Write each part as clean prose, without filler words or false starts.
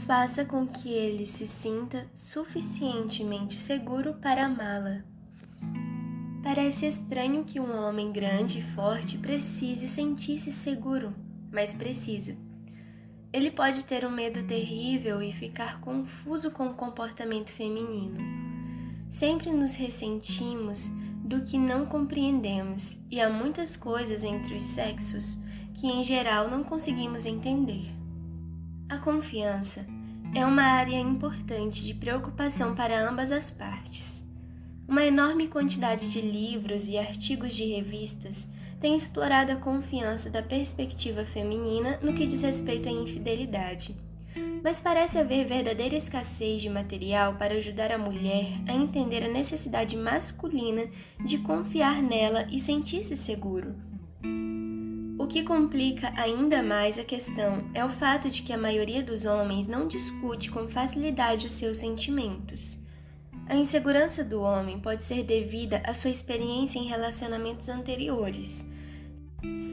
faça com que ele se sinta suficientemente seguro para amá-la. Parece estranho que um homem grande e forte precise sentir-se seguro, mas precisa. Ele pode ter um medo terrível e ficar confuso com o comportamento feminino. Sempre nos ressentimos do que não compreendemos e há muitas coisas entre os sexos que em geral não conseguimos entender. A confiança é uma área importante de preocupação para ambas as partes. Uma enorme quantidade de livros e artigos de revistas tem explorado a confiança da perspectiva feminina no que diz respeito à infidelidade. Mas parece haver verdadeira escassez de material para ajudar a mulher a entender a necessidade masculina de confiar nela e sentir-se seguro. O que complica ainda mais a questão é o fato de que a maioria dos homens não discute com facilidade os seus sentimentos. A insegurança do homem pode ser devida à sua experiência em relacionamentos anteriores,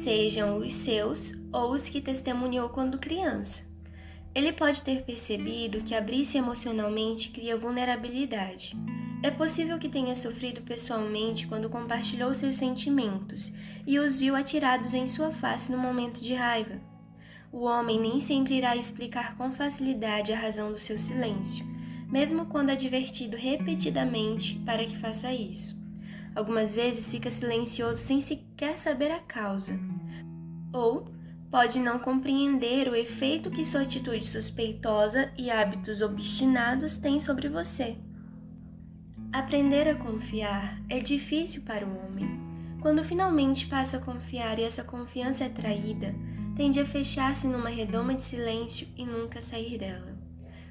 sejam os seus ou os que testemunhou quando criança. Ele pode ter percebido que abrir-se emocionalmente cria vulnerabilidade. É possível que tenha sofrido pessoalmente quando compartilhou seus sentimentos e os viu atirados em sua face no momento de raiva. O homem nem sempre irá explicar com facilidade a razão do seu silêncio, mesmo quando advertido repetidamente para que faça isso. Algumas vezes fica silencioso sem sequer saber a causa. Ou pode não compreender o efeito que sua atitude suspeitosa e hábitos obstinados têm sobre você. Aprender a confiar é difícil para o homem. Quando finalmente passa a confiar e essa confiança é traída, tende a fechar-se numa redoma de silêncio e nunca sair dela.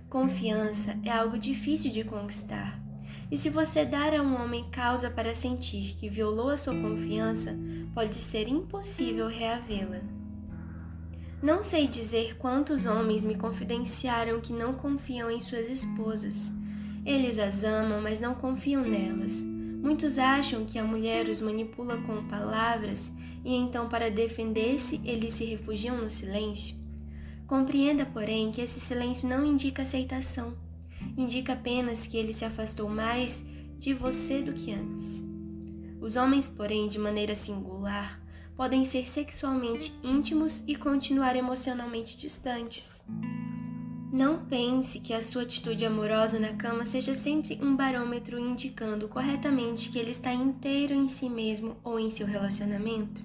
Confiança é algo difícil de conquistar. E se você dar a um homem causa para sentir que violou a sua confiança, pode ser impossível reavê-la. Não sei dizer quantos homens me confidenciaram que não confiam em suas esposas. Eles as amam, mas não confiam nelas. Muitos acham que a mulher os manipula com palavras e então, para defender-se, eles se refugiam no silêncio. Compreenda, porém, que esse silêncio não indica aceitação. Indica apenas que ele se afastou mais de você do que antes. Os homens, porém, de maneira singular, podem ser sexualmente íntimos e continuar emocionalmente distantes. Não pense que a sua atitude amorosa na cama seja sempre um barômetro indicando corretamente que ele está inteiro em si mesmo ou em seu relacionamento.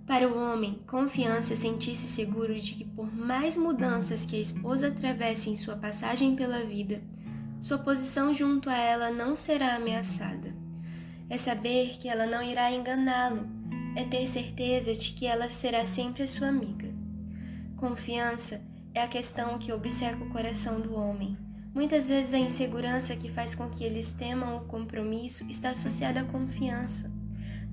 Para o homem, confiança é sentir-se seguro de que por mais mudanças que a esposa atravesse em sua passagem pela vida, sua posição junto a ela não será ameaçada. É saber que ela não irá enganá-lo, é ter certeza de que ela será sempre a sua amiga. Confiança é a questão que obceca o coração do homem. Muitas vezes a insegurança que faz com que eles temam o compromisso está associada à confiança.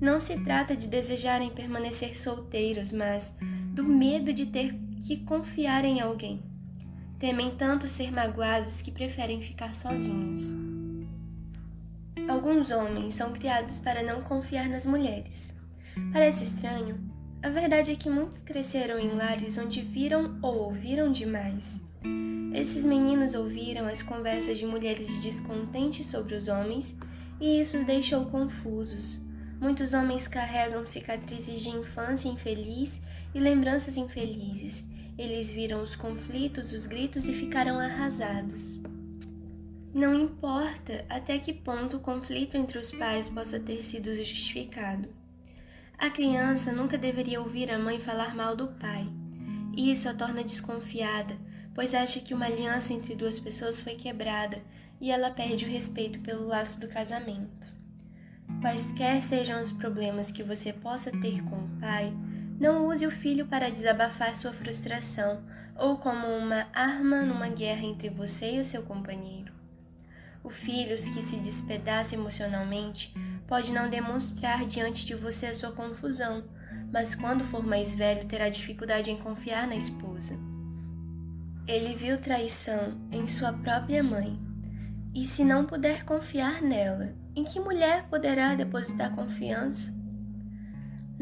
Não se trata de desejarem permanecer solteiros, mas do medo de ter que confiar em alguém. Temem tanto ser magoados que preferem ficar sozinhos. Alguns homens são criados para não confiar nas mulheres. Parece estranho? A verdade é que muitos cresceram em lares onde viram ou ouviram demais. Esses meninos ouviram as conversas de mulheres descontentes sobre os homens e isso os deixou confusos. Muitos homens carregam cicatrizes de infância infeliz e lembranças infelizes. Eles viram os conflitos, os gritos e ficaram arrasados. Não importa até que ponto o conflito entre os pais possa ter sido justificado. A criança nunca deveria ouvir a mãe falar mal do pai. Isso a torna desconfiada, pois acha que uma aliança entre duas pessoas foi quebrada e ela perde o respeito pelo laço do casamento. Quaisquer sejam os problemas que você possa ter com o pai, não use o filho para desabafar sua frustração ou como uma arma numa guerra entre você e o seu companheiro. O filho que se despedaça emocionalmente pode não demonstrar diante de você a sua confusão, mas quando for mais velho terá dificuldade em confiar na esposa. Ele viu traição em sua própria mãe, e se não puder confiar nela, em que mulher poderá depositar confiança?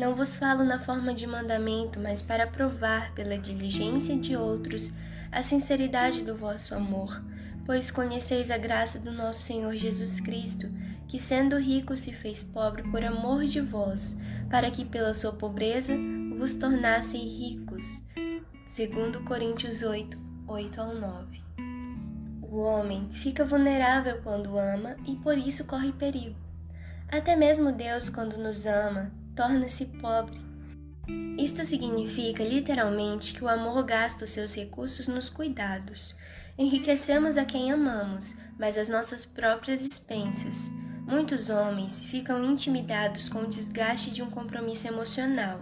Não vos falo na forma de mandamento, mas para provar pela diligência de outros a sinceridade do vosso amor, pois conheceis a graça do nosso Senhor Jesus Cristo, que sendo rico se fez pobre por amor de vós, para que pela sua pobreza vos tornasseis ricos. 2 Coríntios 8, 8-9. O homem fica vulnerável quando ama e por isso corre perigo. Até mesmo Deus, quando nos ama, torna-se pobre. Isto significa literalmente que o amor gasta os seus recursos nos cuidados. Enriquecemos a quem amamos, mas às nossas próprias expensas. Muitos homens ficam intimidados com o desgaste de um compromisso emocional.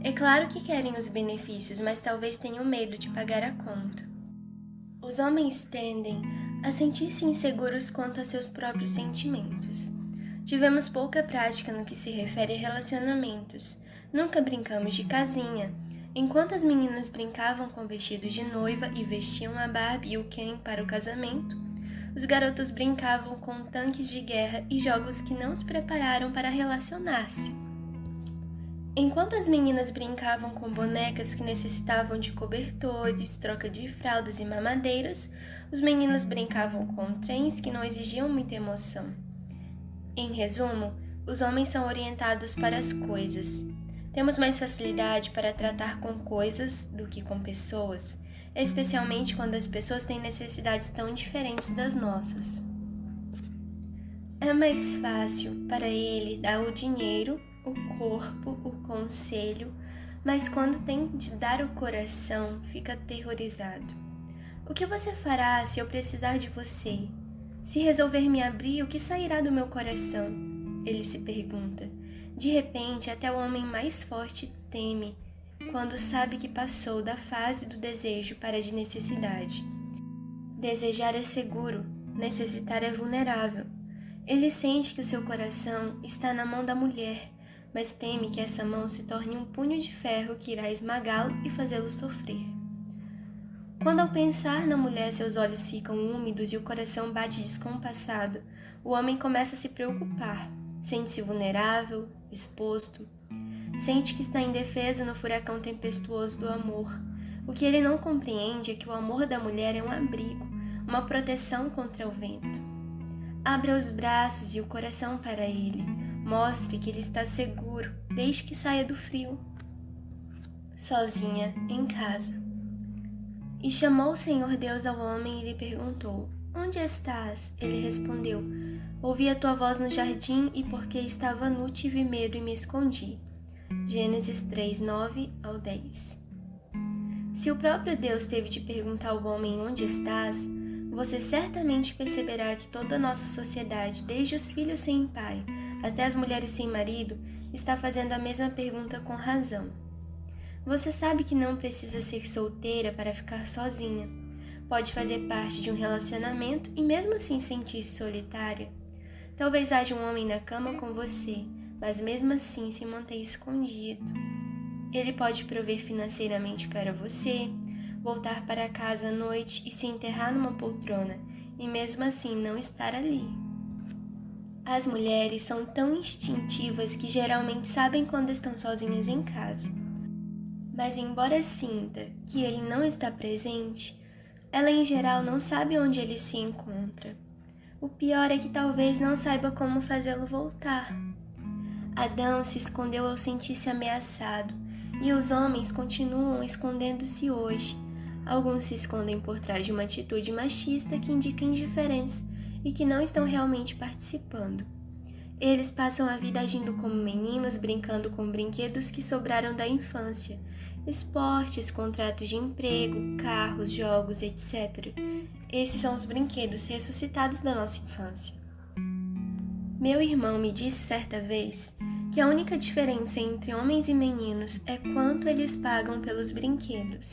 É claro que querem os benefícios, mas talvez tenham medo de pagar a conta. Os homens tendem a sentir-se inseguros quanto a seus próprios sentimentos. Tivemos pouca prática no que se refere a relacionamentos. Nunca brincamos de casinha. Enquanto as meninas brincavam com vestidos de noiva e vestiam a Barbie e o Ken para o casamento, os garotos brincavam com tanques de guerra e jogos que não os prepararam para relacionar-se. Enquanto as meninas brincavam com bonecas que necessitavam de cobertores, troca de fraldas e mamadeiras, os meninos brincavam com trens que não exigiam muita emoção. Em resumo, os homens são orientados para as coisas. Temos mais facilidade para tratar com coisas do que com pessoas, especialmente quando as pessoas têm necessidades tão diferentes das nossas. É mais fácil para ele dar o dinheiro, o corpo, o conselho, mas quando tem de dar o coração, fica aterrorizado. O que você fará se eu precisar de você? Se resolver me abrir, o que sairá do meu coração? Ele se pergunta. De repente, até o homem mais forte teme, quando sabe que passou da fase do desejo para a de necessidade. Desejar é seguro, necessitar é vulnerável. Ele sente que o seu coração está na mão da mulher, mas teme que essa mão se torne um punho de ferro que irá esmagá-lo e fazê-lo sofrer. Quando ao pensar na mulher seus olhos ficam úmidos e o coração bate descompassado, o homem começa a se preocupar, sente-se vulnerável, exposto, sente que está indefeso no furacão tempestuoso do amor. O que ele não compreende é que o amor da mulher é um abrigo, uma proteção contra o vento. Abra os braços e o coração para ele, mostre que ele está seguro, desde que saia do frio. Sozinha, em casa. E chamou o Senhor Deus ao homem e lhe perguntou: Onde estás? Ele respondeu: Ouvi a tua voz no jardim e porque estava nu tive medo e me escondi. Gênesis 3, 9-10. Se o próprio Deus teve de perguntar ao homem onde estás, você certamente perceberá que toda a nossa sociedade, desde os filhos sem pai até as mulheres sem marido, está fazendo a mesma pergunta com razão. Você sabe que não precisa ser solteira para ficar sozinha. Pode fazer parte de um relacionamento e mesmo assim sentir-se solitária. Talvez haja um homem na cama com você, mas mesmo assim se manter escondido. Ele pode prover financeiramente para você, voltar para casa à noite e se enterrar numa poltrona, e mesmo assim não estar ali. As mulheres são tão instintivas que geralmente sabem quando estão sozinhas em casa. Mas embora sinta que ele não está presente, ela em geral não sabe onde ele se encontra. O pior é que talvez não saiba como fazê-lo voltar. Adão se escondeu ao sentir-se ameaçado, e os homens continuam escondendo-se hoje. Alguns se escondem por trás de uma atitude machista que indica indiferença e que não estão realmente participando. Eles passam a vida agindo como meninos, brincando com brinquedos que sobraram da infância, esportes, contratos de emprego, carros, jogos, etc. Esses são os brinquedos ressuscitados da nossa infância. Meu irmão me disse certa vez que a única diferença entre homens e meninos é quanto eles pagam pelos brinquedos.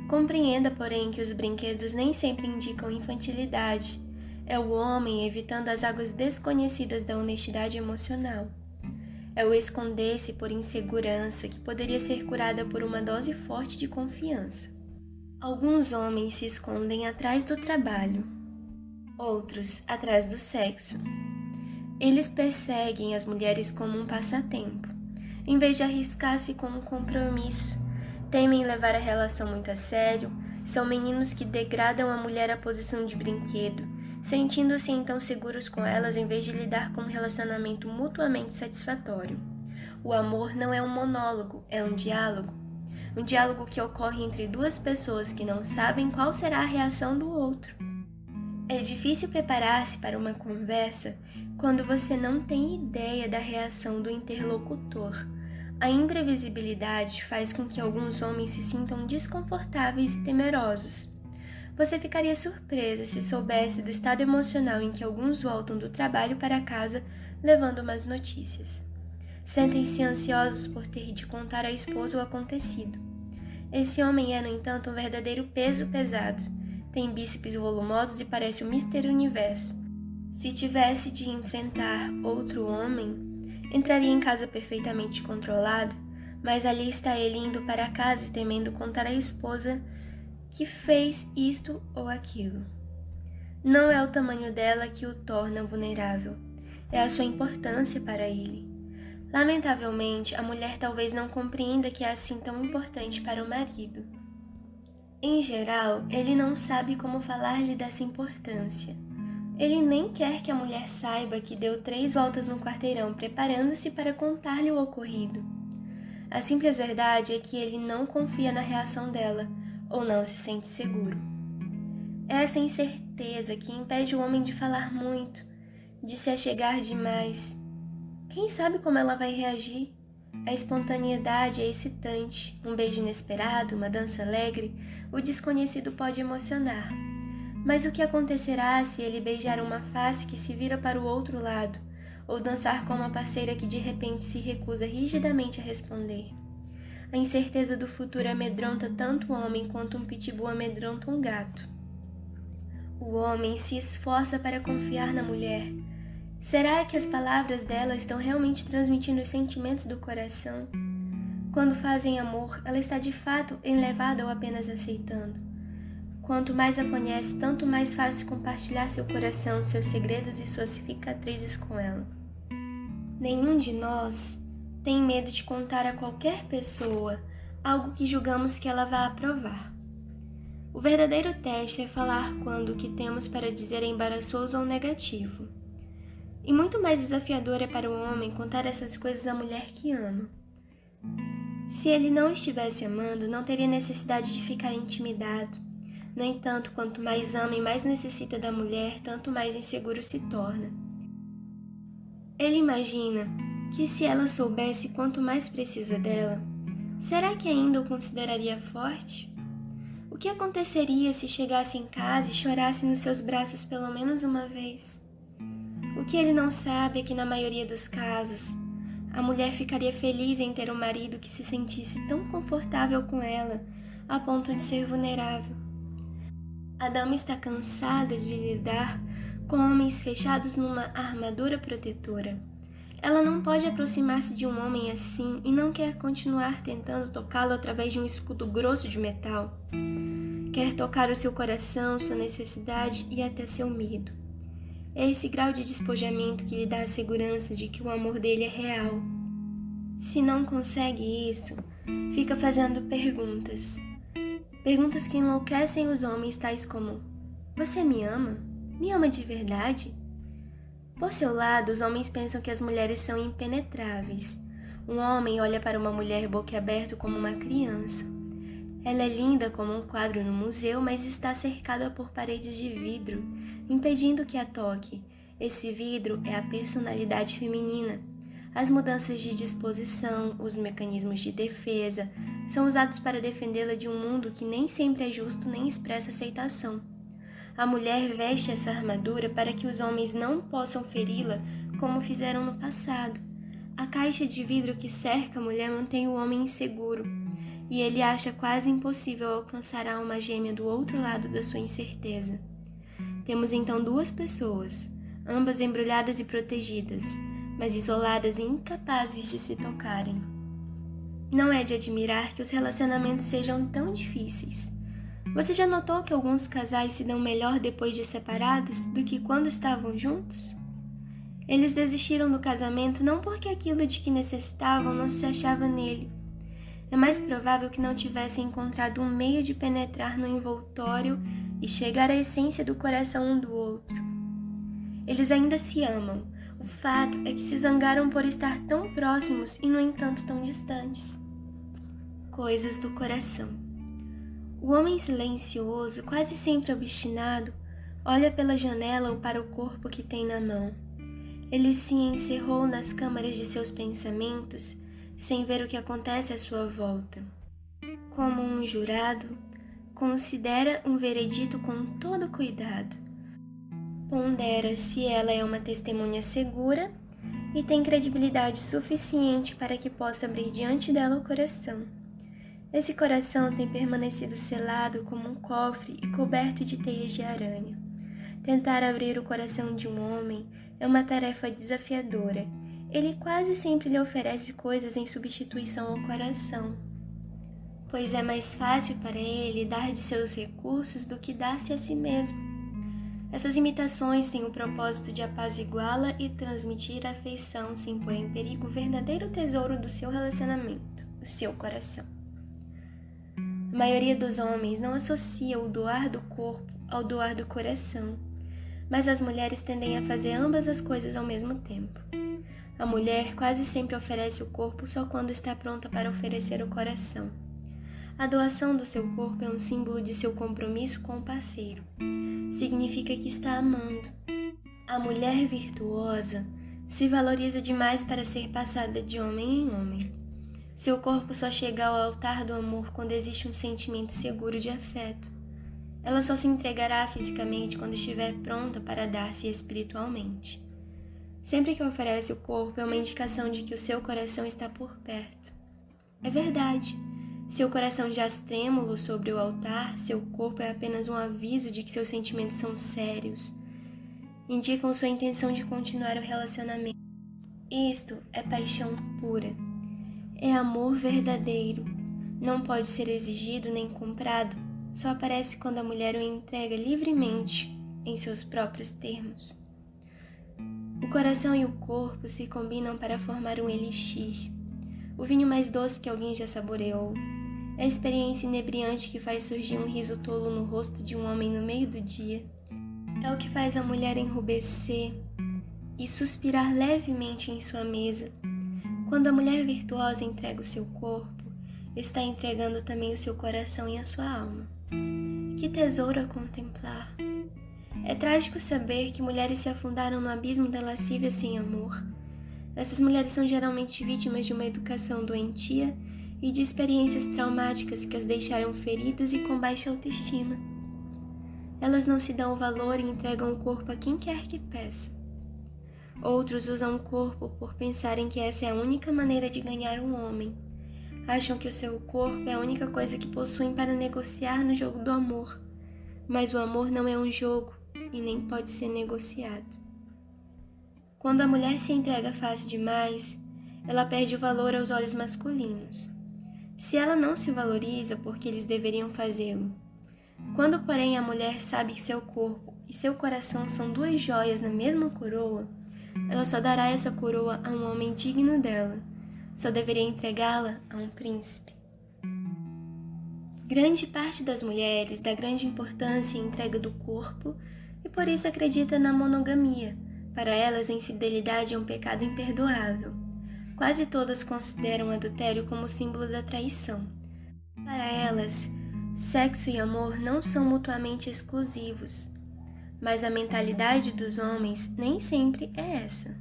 Compreenda, porém, que os brinquedos nem sempre indicam infantilidade. É o homem evitando as águas desconhecidas da honestidade emocional. É o esconder-se por insegurança que poderia ser curada por uma dose forte de confiança. Alguns homens se escondem atrás do trabalho, outros atrás do sexo. Eles perseguem as mulheres como um passatempo. em vez de arriscar-se com um compromisso. Temem levar a relação muito a sério, são meninos que degradam a mulher à posição de brinquedo, sentindo-se então seguros com elas em vez de lidar com um relacionamento mutuamente satisfatório. O amor não é um monólogo, é um diálogo. Um diálogo que ocorre entre duas pessoas que não sabem qual será a reação do outro. É difícil preparar-se para uma conversa quando você não tem ideia da reação do interlocutor. A imprevisibilidade faz com que alguns homens se sintam desconfortáveis e temerosos. Você ficaria surpresa se soubesse do estado emocional em que alguns voltam do trabalho para casa levando más notícias. Sentem-se ansiosos por ter de contar à esposa o acontecido. Esse homem é, no entanto, um verdadeiro peso pesado. Tem bíceps volumosos e parece o Mister Universo. Se tivesse de enfrentar outro homem, entraria em casa perfeitamente controlado, mas ali está ele indo para casa e temendo contar à esposa que fez isto ou aquilo. Não é o tamanho dela que o torna vulnerável, é a sua importância para ele. Lamentavelmente, a mulher talvez não compreenda que é assim tão importante para o marido. Em geral, ele não sabe como falar-lhe dessa importância. Ele nem quer que a mulher saiba que deu 3 voltas no quarteirão preparando-se para contar-lhe o ocorrido. A simples verdade é que ele não confia na reação dela, ou não se sente seguro. É essa incerteza que impede o homem de falar muito, de se achegar demais. Quem sabe como ela vai reagir? A espontaneidade é excitante, um beijo inesperado, uma dança alegre, o desconhecido pode emocionar. Mas o que acontecerá se ele beijar uma face que se vira para o outro lado, ou dançar com uma parceira que de repente se recusa rigidamente a responder? A incerteza do futuro amedronta tanto o homem quanto um pitbull amedronta um gato. O homem se esforça para confiar na mulher. Será que as palavras dela estão realmente transmitindo os sentimentos do coração? Quando fazem amor, ela está de fato elevada ou apenas aceitando? Quanto mais a conhece, tanto mais fácil compartilhar seu coração, seus segredos e suas cicatrizes com ela. Nenhum de nós tem medo de contar a qualquer pessoa algo que julgamos que ela vá aprovar. O verdadeiro teste é falar quando o que temos para dizer é embaraçoso ou negativo. E muito mais desafiador é para o homem contar essas coisas à mulher que ama. Se ele não estivesse amando, não teria necessidade de ficar intimidado. No entanto, quanto mais ama e mais necessita da mulher, tanto mais inseguro se torna. Ele imagina que se ela soubesse quanto mais precisa dela, será que ainda o consideraria forte? O que aconteceria se chegasse em casa e chorasse nos seus braços pelo menos uma vez? O que ele não sabe é que, na maioria dos casos, a mulher ficaria feliz em ter um marido que se sentisse tão confortável com ela, a ponto de ser vulnerável. A dama está cansada de lidar com homens fechados numa armadura protetora. Ela não pode aproximar-se de um homem assim e não quer continuar tentando tocá-lo através de um escudo grosso de metal. Quer tocar o seu coração, sua necessidade e até seu medo. É esse grau de despojamento que lhe dá a segurança de que o amor dele é real. Se não consegue isso, fica fazendo perguntas. Perguntas que enlouquecem os homens, tais como: você me ama? Me ama de verdade? Por seu lado, os homens pensam que as mulheres são impenetráveis. Um homem olha para uma mulher boquiaberto como uma criança. Ela é linda como um quadro no museu, mas está cercada por paredes de vidro, impedindo que a toque. Esse vidro é a personalidade feminina. As mudanças de disposição, os mecanismos de defesa, são usados para defendê-la de um mundo que nem sempre é justo nem expressa aceitação. A mulher veste essa armadura para que os homens não possam feri-la como fizeram no passado. A caixa de vidro que cerca a mulher mantém o homem inseguro, e ele acha quase impossível alcançar a alma gêmea do outro lado da sua incerteza. Temos então 2 pessoas, ambas embrulhadas e protegidas, mas isoladas e incapazes de se tocarem. Não é de admirar que os relacionamentos sejam tão difíceis. Você já notou que alguns casais se dão melhor depois de separados do que quando estavam juntos? Eles desistiram do casamento não porque aquilo de que necessitavam não se achava nele. É mais provável que não tivessem encontrado um meio de penetrar no envoltório e chegar à essência do coração um do outro. Eles ainda se amam. O fato é que se zangaram por estar tão próximos e, no entanto, tão distantes. Coisas do coração. O homem silencioso, quase sempre obstinado, olha pela janela ou para o corpo que tem na mão. Ele se encerrou nas câmaras de seus pensamentos, sem ver o que acontece à sua volta. Como um jurado, considera um veredito com todo cuidado. Pondera se ela é uma testemunha segura e tem credibilidade suficiente para que possa abrir diante dela o coração. Esse coração tem permanecido selado como um cofre e coberto de teias de aranha. Tentar abrir o coração de um homem é uma tarefa desafiadora. Ele quase sempre lhe oferece coisas em substituição ao coração, pois é mais fácil para ele dar de seus recursos do que dar-se a si mesmo. Essas imitações têm o propósito de apaziguá-la e transmitir afeição sem pôr em perigo o verdadeiro tesouro do seu relacionamento, o seu coração. A maioria dos homens não associa o doar do corpo ao doar do coração, mas as mulheres tendem a fazer ambas as coisas ao mesmo tempo. A mulher quase sempre oferece o corpo só quando está pronta para oferecer o coração. A doação do seu corpo é um símbolo de seu compromisso com o parceiro. Significa que está amando. A mulher virtuosa se valoriza demais para ser passada de homem em homem. Seu corpo só chega ao altar do amor quando existe um sentimento seguro de afeto. Ela só se entregará fisicamente quando estiver pronta para dar-se espiritualmente. Sempre que oferece o corpo é uma indicação de que o seu coração está por perto. É verdade. Seu coração jaz trêmulo sobre o altar, seu corpo é apenas um aviso de que seus sentimentos são sérios. Indicam sua intenção de continuar o relacionamento. Isto é paixão pura. É amor verdadeiro. Não pode ser exigido nem comprado. Só aparece quando a mulher o entrega livremente, em seus próprios termos. O coração e o corpo se combinam para formar um elixir. O vinho mais doce que alguém já saboreou. É a experiência inebriante que faz surgir um riso tolo no rosto de um homem no meio do dia. É o que faz a mulher enrubescer e suspirar levemente em sua mesa. Quando a mulher virtuosa entrega o seu corpo, está entregando também o seu coração e a sua alma. Que tesouro a contemplar! É trágico saber que mulheres se afundaram no abismo da lascívia sem amor. Essas mulheres são geralmente vítimas de uma educação doentia e de experiências traumáticas que as deixaram feridas e com baixa autoestima. Elas não se dão valor e entregam o corpo a quem quer que peça. Outros usam o corpo por pensarem que essa é a única maneira de ganhar um homem. Acham que o seu corpo é a única coisa que possuem para negociar no jogo do amor. Mas o amor não é um jogo e nem pode ser negociado. Quando a mulher se entrega fácil demais, ela perde o valor aos olhos masculinos. Se ela não se valoriza porque eles deveriam fazê-lo. Quando, porém, a mulher sabe que seu corpo e seu coração são duas joias na mesma coroa, ela só dará essa coroa a um homem digno dela. Só deveria entregá-la a um príncipe. Grande parte das mulheres dá grande importância à entrega do corpo e por isso acredita na monogamia. Para elas, a infidelidade é um pecado imperdoável. Quase todas consideram o adultério como símbolo da traição. Para elas, sexo e amor não são mutuamente exclusivos. Mas a mentalidade dos homens nem sempre é essa.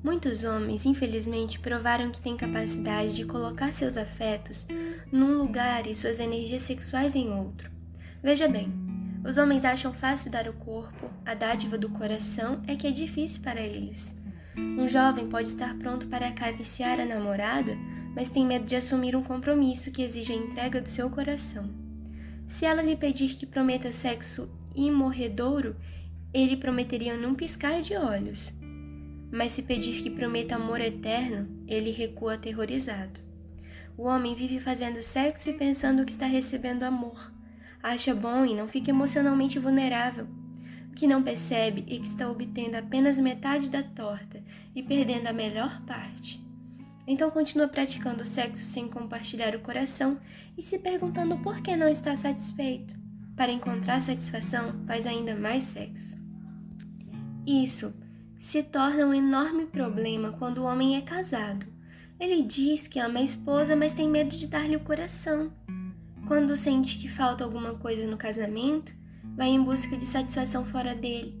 Muitos homens, infelizmente, provaram que têm capacidade de colocar seus afetos num lugar e suas energias sexuais em outro. Veja bem, os homens acham fácil dar o corpo, a dádiva do coração é que é difícil para eles. Um jovem pode estar pronto para acariciar a namorada, mas tem medo de assumir um compromisso que exige a entrega do seu coração. Se ela lhe pedir que prometa sexo imorredouro, ele prometeria num piscar de olhos. Mas se pedir que prometa amor eterno, ele recua aterrorizado. O homem vive fazendo sexo e pensando que está recebendo amor. Acha bom e não fica emocionalmente vulnerável. O que não percebe é que está obtendo apenas metade da torta e perdendo a melhor parte. Então continua praticando o sexo sem compartilhar o coração e se perguntando por que não está satisfeito. Para encontrar satisfação, faz ainda mais sexo. Isso se torna um enorme problema quando o homem é casado. Ele diz que ama a esposa, mas tem medo de dar-lhe o coração. Quando sente que falta alguma coisa no casamento, vai em busca de satisfação fora dele.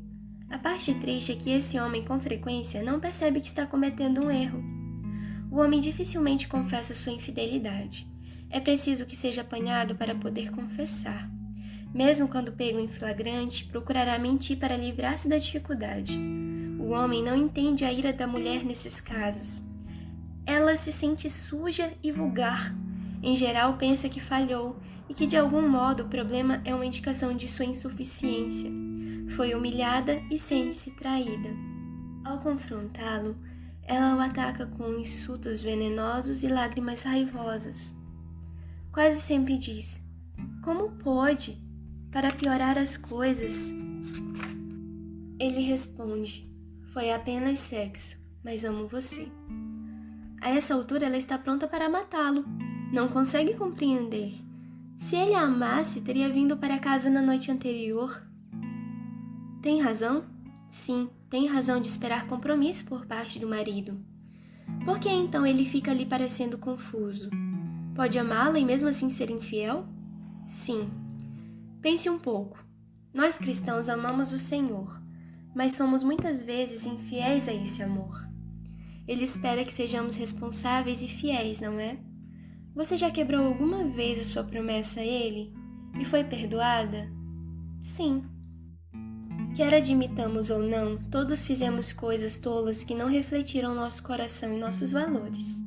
A parte triste é que esse homem, com frequência, não percebe que está cometendo um erro. O homem dificilmente confessa sua infidelidade. É preciso que seja apanhado para poder confessar. Mesmo quando pego em flagrante, procurará mentir para livrar-se da dificuldade. O homem não entende a ira da mulher nesses casos. Ela se sente suja e vulgar. Em geral, pensa que falhou e que de algum modo o problema é uma indicação de sua insuficiência. Foi humilhada e sente-se traída. Ao confrontá-lo, ela o ataca com insultos venenosos e lágrimas raivosas. Quase sempre diz: "Como pode?" Para piorar as coisas, ele responde: "Foi apenas sexo, mas amo você." A essa altura ela está pronta para matá-lo. Não consegue compreender. Se ele a amasse, teria vindo para casa na noite anterior. Tem razão? Sim, tem razão de esperar compromisso por parte do marido. Por que então ele fica ali parecendo confuso? Pode amá-la e mesmo assim ser infiel? Sim. Pense um pouco. Nós cristãos amamos o Senhor, mas somos muitas vezes infiéis a esse amor. Ele espera que sejamos responsáveis e fiéis, não é? Você já quebrou alguma vez a sua promessa a Ele e foi perdoada? Sim. Quer admitamos ou não, todos fizemos coisas tolas que não refletiram nosso coração e nossos valores.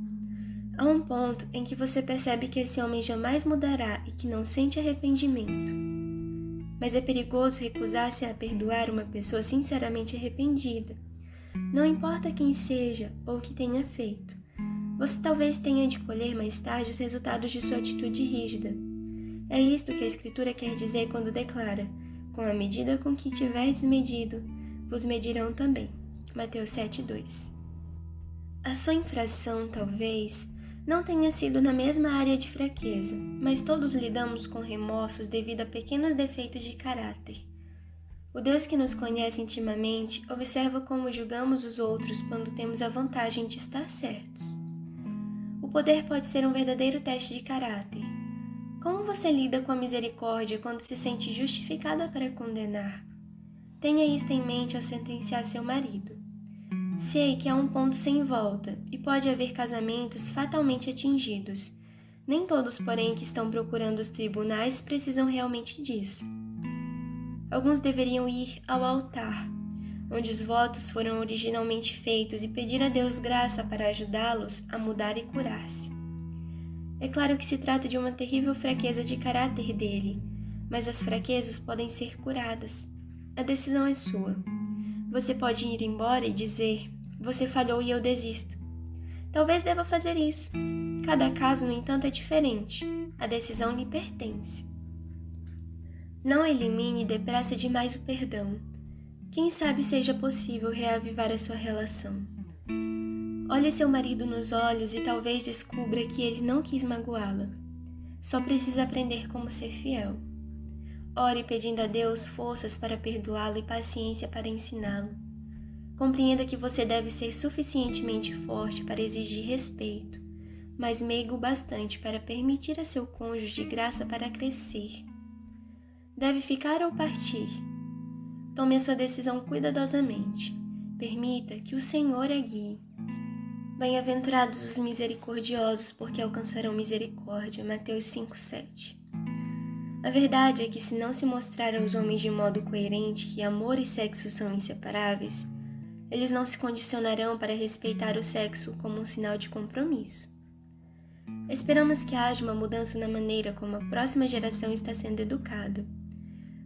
Há um ponto em que você percebe que esse homem jamais mudará e que não sente arrependimento. Mas é perigoso recusar-se a perdoar uma pessoa sinceramente arrependida. Não importa quem seja ou o que tenha feito. Você talvez tenha de colher mais tarde os resultados de sua atitude rígida. É isto que a Escritura quer dizer quando declara: "Com a medida com que tiverdes medido, vos medirão também." Mateus 7:2. A sua infração, talvez, não tenha sido na mesma área de fraqueza, mas todos lidamos com remorsos devido a pequenos defeitos de caráter. O Deus que nos conhece intimamente observa como julgamos os outros quando temos a vantagem de estar certos. O poder pode ser um verdadeiro teste de caráter. Como você lida com a misericórdia quando se sente justificada para condenar? Tenha isto em mente ao sentenciar seu marido. Sei que há um ponto sem volta e pode haver casamentos fatalmente atingidos. Nem todos, porém, que estão procurando os tribunais precisam realmente disso. Alguns deveriam ir ao altar, onde os votos foram originalmente feitos, e pedir a Deus graça para ajudá-los a mudar e curar-se. É claro que se trata de uma terrível fraqueza de caráter dele, mas as fraquezas podem ser curadas. A decisão é sua. Você pode ir embora e dizer: "Você falhou e eu desisto." Talvez deva fazer isso. Cada caso, no entanto, é diferente. A decisão lhe pertence. Não elimine depressa demais o perdão. Quem sabe seja possível reavivar a sua relação. Olhe seu marido nos olhos e talvez descubra que ele não quis magoá-la. Só precisa aprender como ser fiel. Ore pedindo a Deus forças para perdoá-lo e paciência para ensiná-lo. Compreenda que você deve ser suficientemente forte para exigir respeito, mas meigo bastante para permitir a seu cônjuge graça para crescer. Deve ficar ou partir? Tome a sua decisão cuidadosamente. Permita que o Senhor a guie. Bem-aventurados os misericordiosos, porque alcançarão misericórdia. Mateus 5:7. A verdade é que se não se mostrar aos homens de modo coerente que amor e sexo são inseparáveis, eles não se condicionarão para respeitar o sexo como um sinal de compromisso. Esperamos que haja uma mudança na maneira como a próxima geração está sendo educada.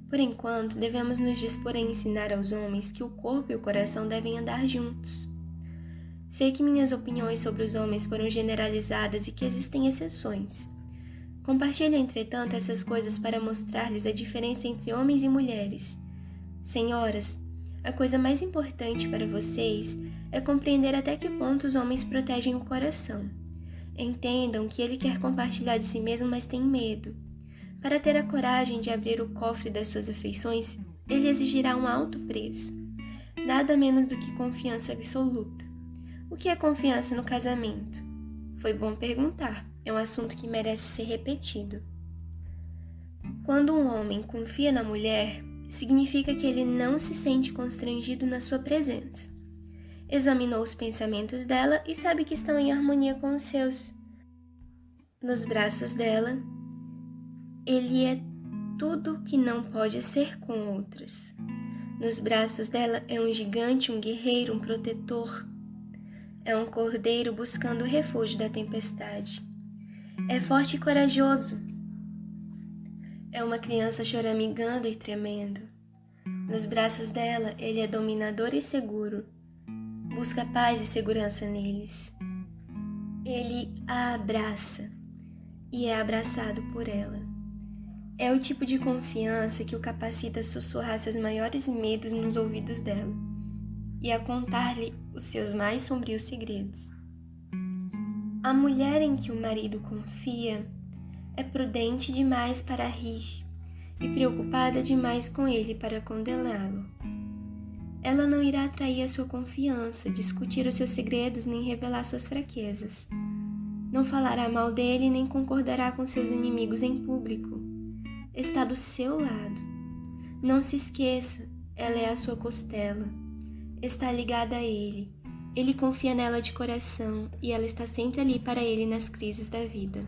Por enquanto, devemos nos dispor a ensinar aos homens que o corpo e o coração devem andar juntos. Sei que minhas opiniões sobre os homens foram generalizadas e que existem exceções. Compartilho, entretanto, essas coisas para mostrar-lhes a diferença entre homens e mulheres. Senhoras, a coisa mais importante para vocês é compreender até que ponto os homens protegem o coração. Entendam que ele quer compartilhar de si mesmo, mas tem medo. Para ter a coragem de abrir o cofre das suas afeições, ele exigirá um alto preço. Nada menos do que confiança absoluta. O que é confiança no casamento? Foi bom perguntar, é um assunto que merece ser repetido. Quando um homem confia na mulher, significa que ele não se sente constrangido na sua presença. Examinou os pensamentos dela e sabe que estão em harmonia com os seus. Nos braços dela, ele é tudo que não pode ser com outras. Nos braços dela é um gigante, um guerreiro, um protetor. É um cordeiro buscando o refúgio da tempestade. É forte e corajoso. É uma criança choramingando e tremendo. Nos braços dela, ele é dominador e seguro. Busca paz e segurança neles. Ele a abraça e é abraçado por ela. É o tipo de confiança que o capacita a sussurrar seus maiores medos nos ouvidos dela e a contar-lhe os seus mais sombrios segredos. A mulher em que o marido confia é prudente demais para rir e preocupada demais com ele para condená-lo. Ela não irá atrair a sua confiança, discutir os seus segredos nem revelar suas fraquezas. Não falará mal dele nem concordará com seus inimigos em público. Está do seu lado. Não se esqueça, ela é a sua costela. Está ligada a ele. Ele confia nela de coração e ela está sempre ali para ele nas crises da vida.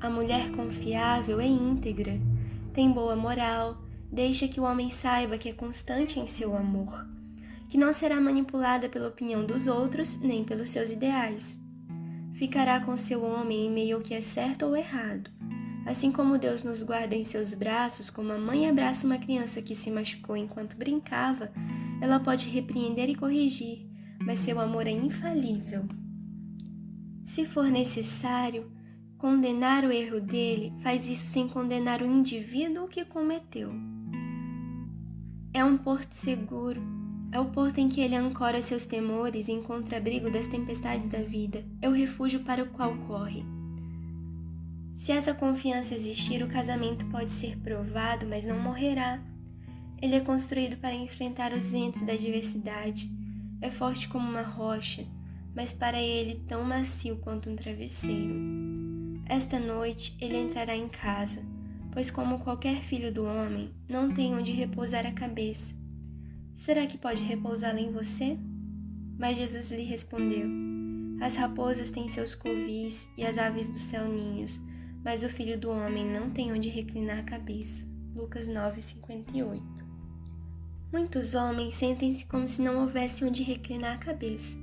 A mulher confiável é íntegra, tem boa moral, deixa que o homem saiba que é constante em seu amor, que não será manipulada pela opinião dos outros nem pelos seus ideais. Ficará com seu homem em meio ao que é certo ou errado. Assim como Deus nos guarda em seus braços, como a mãe abraça uma criança que se machucou enquanto brincava, ela pode repreender e corrigir, mas seu amor é infalível. Se for necessário condenar o erro dele, faz isso sem condenar o indivíduo que cometeu. É um porto seguro, é o porto em que ele ancora seus temores e encontra abrigo das tempestades da vida, é o refúgio para o qual corre. Se essa confiança existir, o casamento pode ser provado, mas não morrerá. Ele é construído para enfrentar os ventos da adversidade, é forte como uma rocha, mas para ele tão macio quanto um travesseiro. Esta noite ele entrará em casa, pois como qualquer filho do homem, não tem onde repousar a cabeça. Será que pode repousá-la em você? Mas Jesus lhe respondeu: as raposas têm seus covis e as aves do céu ninhos, mas o filho do homem não tem onde reclinar a cabeça. Lucas 9:58. Muitos homens sentem-se como se não houvesse onde reclinar a cabeça.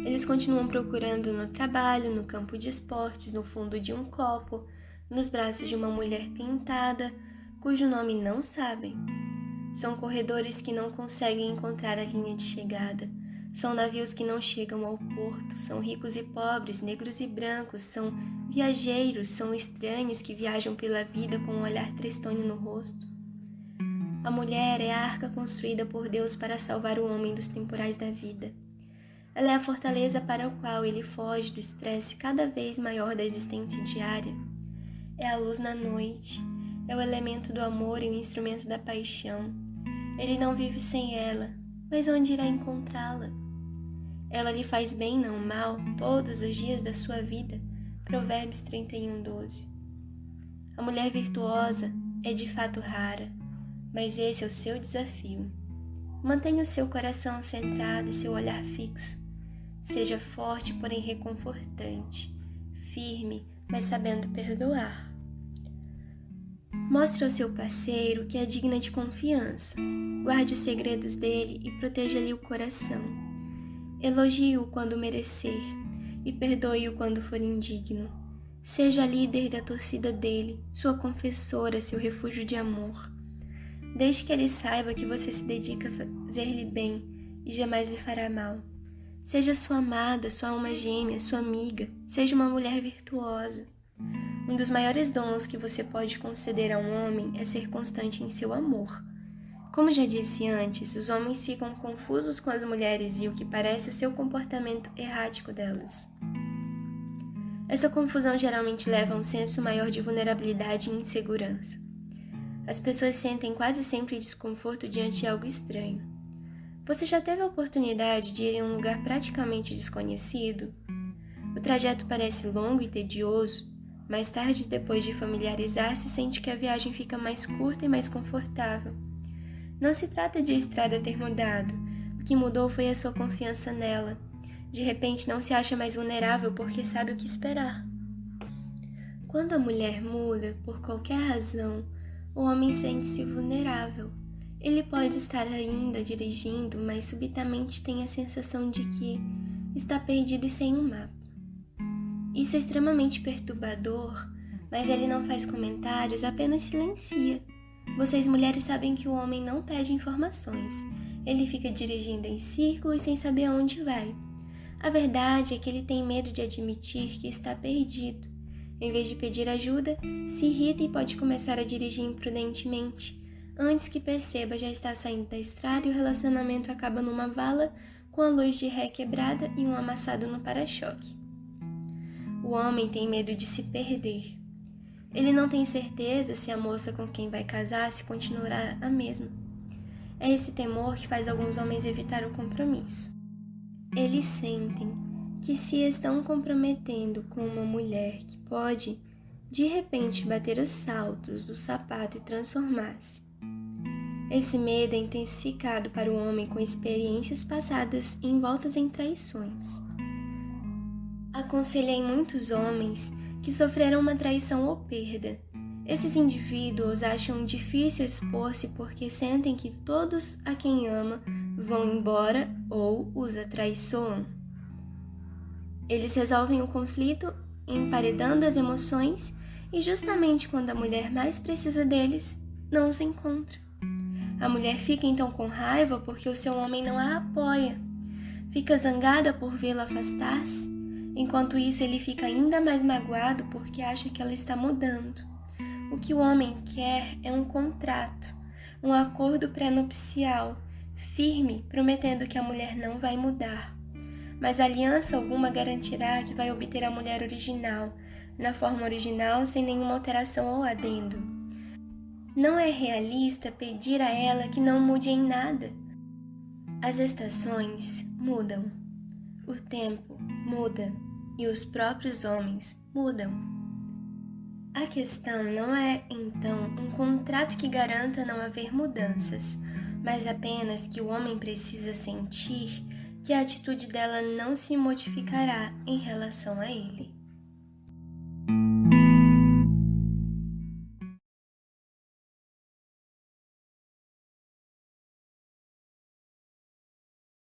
Eles continuam procurando no trabalho, no campo de esportes, no fundo de um copo, nos braços de uma mulher pintada, cujo nome não sabem. São corredores que não conseguem encontrar a linha de chegada. São navios que não chegam ao porto. São ricos e pobres, negros e brancos. São viajeiros, são estranhos que viajam pela vida com um olhar tristonho no rosto. A mulher é a arca construída por Deus para salvar o homem dos temporais da vida. Ela é a fortaleza para o qual ele foge do estresse cada vez maior da existência diária. É a luz na noite, é o elemento do amor e o instrumento da paixão. Ele não vive sem ela, mas onde irá encontrá-la? Ela lhe faz bem, não mal, todos os dias da sua vida. Provérbios 31:12. A mulher virtuosa é de fato rara, mas esse é o seu desafio. Mantenha o seu coração centrado e seu olhar fixo. Seja forte, porém reconfortante, firme, mas sabendo perdoar. Mostre ao seu parceiro que é digna de confiança. Guarde os segredos dele e proteja-lhe o coração. Elogie-o quando merecer e perdoe-o quando for indigno. Seja líder da torcida dele, sua confessora, seu refúgio de amor. Deixe que ele saiba que você se dedica a fazer-lhe bem e jamais lhe fará mal. Seja sua amada, sua alma gêmea, sua amiga. Seja uma mulher virtuosa. Um dos maiores dons que você pode conceder a um homem é ser constante em seu amor. Como já disse antes, os homens ficam confusos com as mulheres e o que parece o seu comportamento errático delas. Essa confusão geralmente leva a um senso maior de vulnerabilidade e insegurança. As pessoas sentem quase sempre desconforto diante de algo estranho. Você já teve a oportunidade de ir em um lugar praticamente desconhecido? O trajeto parece longo e tedioso. Mais tarde, depois de familiarizar-se, sente que a viagem fica mais curta e mais confortável. Não se trata de a estrada ter mudado. O que mudou foi a sua confiança nela. De repente, não se acha mais vulnerável porque sabe o que esperar. Quando a mulher muda, por qualquer razão, o homem sente-se vulnerável. Ele pode estar ainda dirigindo, mas subitamente tem a sensação de que está perdido e sem um mapa. Isso é extremamente perturbador, mas ele não faz comentários, apenas silencia. Vocês mulheres sabem que o homem não pede informações. Ele fica dirigindo em círculos sem saber aonde vai. A verdade é que ele tem medo de admitir que está perdido. Em vez de pedir ajuda, se irrita e pode começar a dirigir imprudentemente. Antes que perceba, já está saindo da estrada e o relacionamento acaba numa vala com a luz de ré quebrada e um amassado no para-choque. O homem tem medo de se perder. Ele não tem certeza se a moça com quem vai casar se continuará a mesma. É esse temor que faz alguns homens evitar o compromisso. Eles sentem que se estão comprometendo com uma mulher que pode, de repente, bater os saltos do sapato e transformar-se. Esse medo é intensificado para o homem com experiências passadas envoltas em traições. Aconselhei muitos homens que sofreram uma traição ou perda. Esses indivíduos acham difícil expor-se porque sentem que todos a quem ama vão embora ou os atraiçoam. Eles resolvem o conflito emparedando as emoções e justamente quando a mulher mais precisa deles, não os encontra. A mulher fica então com raiva porque o seu homem não a apoia. Fica zangada por vê-la afastar-se. Enquanto isso, ele fica ainda mais magoado porque acha que ela está mudando. O que o homem quer é um contrato, um acordo pré-nupcial, firme, prometendo que a mulher não vai mudar. Mas aliança alguma garantirá que vai obter a mulher original, na forma original, sem nenhuma alteração ou adendo. Não é realista pedir a ela que não mude em nada. As estações mudam, o tempo muda e os próprios homens mudam. A questão não é, então, um contrato que garanta não haver mudanças, mas apenas que o homem precisa sentir que a atitude dela não se modificará em relação a ele.